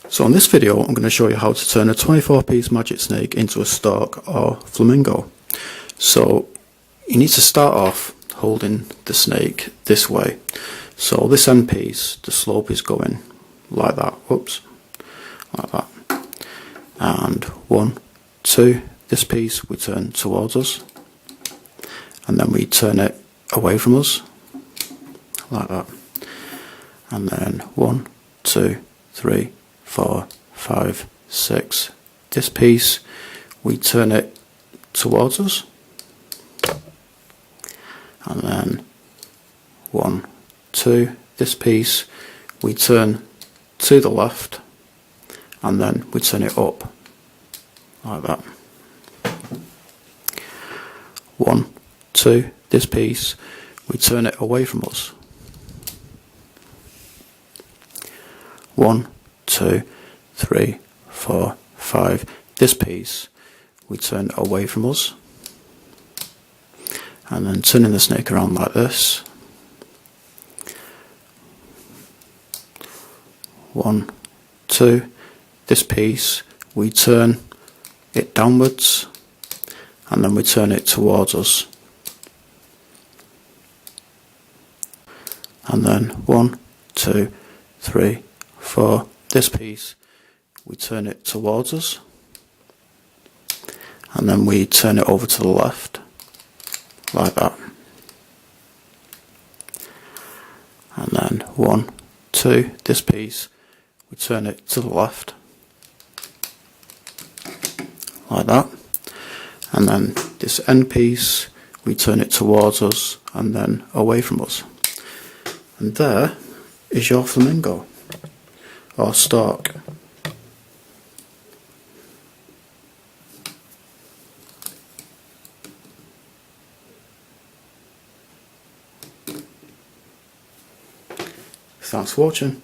So in this video I'm going to show you how to turn a 24-piece magic snake into a stork or flamingo. So you need to start off holding the snake this way. So this end piece, the slope is going like that, whoops, like that. And 1, 2, this piece we turn towards us, and then we turn it away from us, like that. And then 1, 2, 3, 4, 5, 6. This piece we turn it towards us, and then 1, 2. This piece we turn to the left, and then we turn it up like that. 1, 2. This piece we turn it away from us. 1, 2, 3, 4, 5. This piece we turn away from us, and then turning the snake around like this. 1, 2. This piece we turn it downwards, and then we turn it towards us. And then 1, 2, 3, 4. This piece we turn it towards us, and then we turn it over to the left like that. And then 1, 2. This piece we turn it to the left like that. And then this end piece we turn it towards us and then away from us. And there is your flamingo or stork. Thanks for watching.